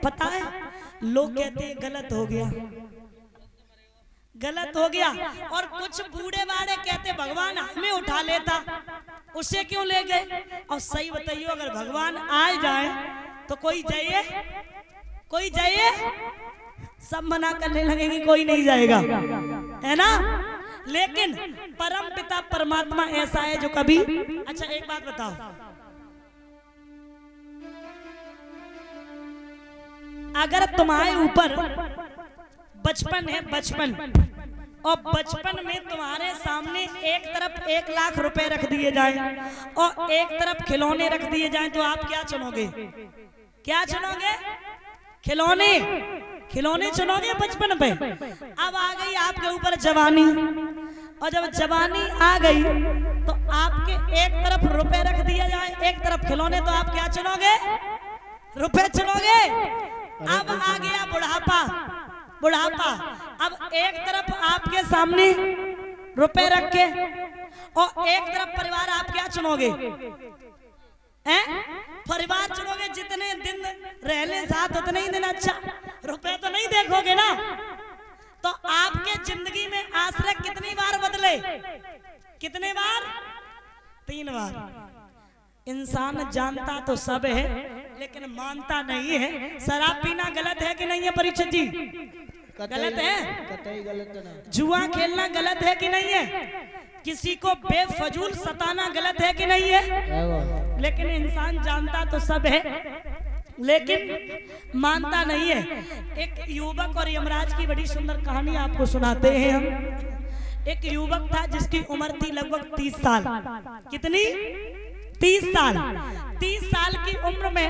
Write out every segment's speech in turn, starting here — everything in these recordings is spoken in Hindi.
पता है लोग कहते हैं गलत हो गया, गलत हो गया, और कुछ बूढ़े बाड़े कहते भगवान हमें उठा लेता, उसे क्यों ले गए। और सही बताइए अगर भगवान आ जाए तो कोई जाइए, कोई जाइए, सब मना करने लगेंगे कोई नहीं जाएगा, है ना। लेकिन परम पिता परमात्मा ऐसा है जो कभी। अच्छा एक बात बताओ, अगर तुम्हारे ऊपर बचपन है, बचपन, और बचपन में तुम्हारे सामने एक तरफ 1 लाख रुपए रख दिए जाए और एक तरफ खिलौने रख दिए जाए तो आप क्या चुनोगे? क्या चुनोगे? खिलौने, खिलौने चुनोगे बचपन पे। अब आ गई आपके ऊपर जवानी, और जब जवानी आ गई तो आपके एक तरफ रुपए रख दिया जाए, एक तरफ खिलौने, तो आप क्या चुनोगे? रुपए चुनोगे। अब आ गया बुढ़ापा, बुढ़ापा, अब एक तरफ आपके सामने रुपए रख के और एक तरफ परिवार, आप क्या चुनोगे? परिवार चुनोगे। जितने दिन रहने साथ उतने ही दिन अच्छा, रुपए तो नहीं देखोगे ना। तो आपके जिंदगी में आश्रय कितनी बार बदले? कितने बार? 3 बार। इंसान जानता तो सब है लेकिन मानता नहीं है। शराब पीना गलत है कि नहीं है परीक्षित जी? गलत है, कतई गलत ना। जुआ खेलना गलत है कि नहीं है? किसी को बेफजूल सताना गलत है कि नहीं है? लेकिन इंसान जानता तो सब है लेकिन मानता नहीं है। एक युवक और यमराज की बड़ी सुंदर कहानी आपको सुनाते हैं हम। एक युवक था जिसकी उम्र थी लगभग 30 साल। कितनी? 30 साल। 30 साल की उम्र में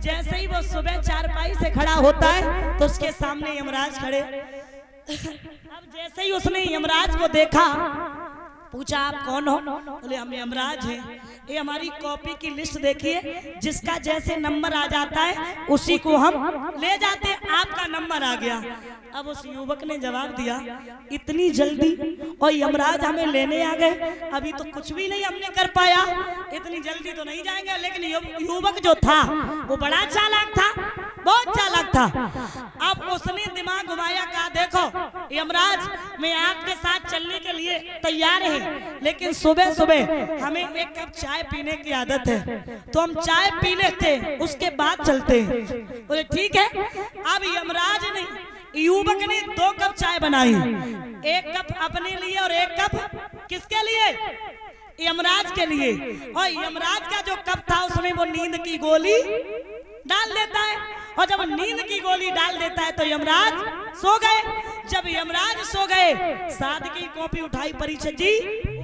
जैसे ही वो सुबह चारपाई से खड़ा होता है तो उसके सामने यमराज खड़े। अब जैसे ही उसने यमराज को देखा, पूछा आप कौन हो? बोले हम यमराज हैं। ये हमारी कॉपी की लिस्ट देखिए, जिसका जैसे नंबर आ जाता है उसी को हम ले जाते हैं, आपका नंबर आ गया। अब उस युवक ने जवाब दिया, इतनी जल्दी और यमराज हमें लेने आ गए, अभी तो कुछ भी नहीं हमने कर पाया, इतनी जल्दी तो नहीं जाएंगे। लेकिन युवक जो था वो बड़ा चालाक था, बहुत चालाक था। अब उसने दिमाग घुमाया, कहा देखो यमराज, मैं आपके साथ चलने के लिए तैयार है, लेकिन सुबह सुबह हमें 1 कप चाय पीने की आदत है, तो हम चाय पी लेते हैं उसके बाद चलते हैं। बोले ठीक है। अब यमराज ने, युवक ने 2 कप चाय बनाई, 1 कप अपने लिए और 1 कप किसके लिए? यमराज के लिए। और यमराज का जो कप था उसमें वो नींद की गोली डाल देता है, और जब नींद की गोली डाल देता है तो यमराज सो गए। जब यमराज सो गए, साध की कॉपी उठाई परीक्षित जी,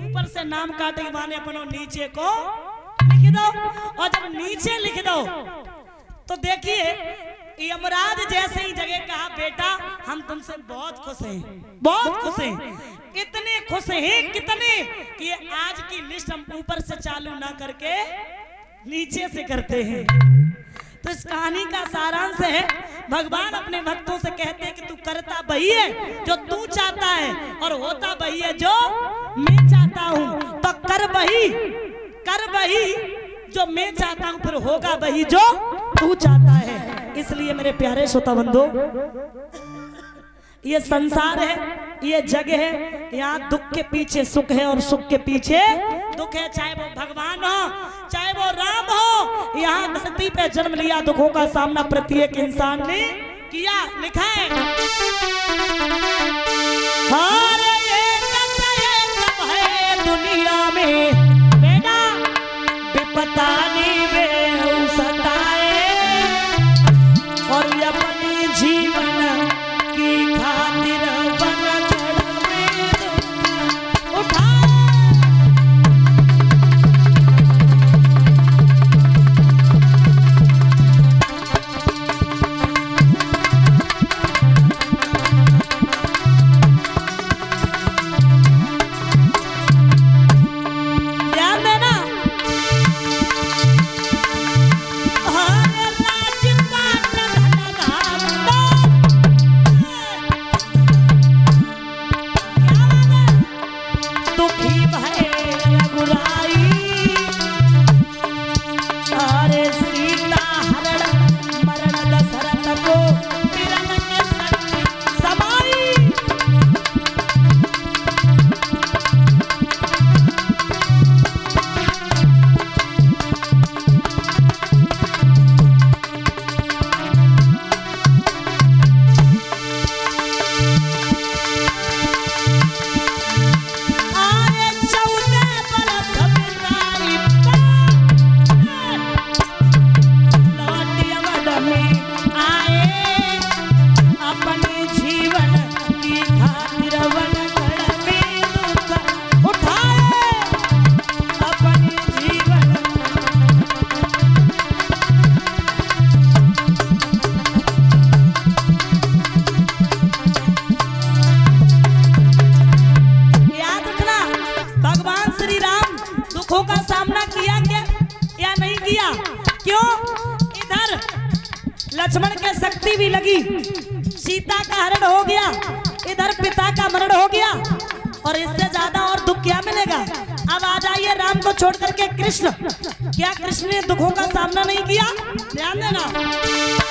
ऊपर से नाम काटे माने अपनों नीचे को लिख दो, और जब नीचे लिख दो तो देखिए यमराज जैसे ही जगह कहा, बेटा हम तुमसे बहुत खुश हैं, बहुत खुश हैं। इतने खुश हैं कितने कि आज की लिस्ट हम ऊपर से चालू ना करके नीचे से करते हैं। तो इस कहानी का सारांश है, भगवान अपने भक्तों से कहते हैं कि तू करता वही है जो तू चाहता है, और होता वही है जो मैं चाहता हूँ। तो कर वही जो मैं चाहता हूँ, फिर होगा वही जो तू चाहता है। इसलिए मेरे प्यारे श्रोता बंधु, ये संसार है, ये जग है, यहाँ दुख के पीछे सुख है और सुख के पीछे दुख है। चाहे वो भगवान हो, चाहे वो राम हो, यहाँ धरती पे जन्म लिया, दुखों का सामना प्रत्येक इंसान ने किया। लिखा है हर एक सब है दुनिया में, बेटा विपता नहीं वे सताए, और ये अपने जीवन की खातिर आए अपने जीवन की खातिर वनगढ़ में दुख उठाए अपने जीवन। याद रखना भगवान श्री राम दुखों का सामना किया क्या या नहीं किया? क्यों? इधर लक्ष्मण के शक्ति भी लगी, सीता का हरण हो गया, इधर पिता का मरण हो गया, और इससे ज्यादा और दुख क्या मिलेगा? अब आ जाइए राम को छोड़ करके कृष्ण। क्या कृष्ण ने दुखों का सामना नहीं किया? ध्यान देना।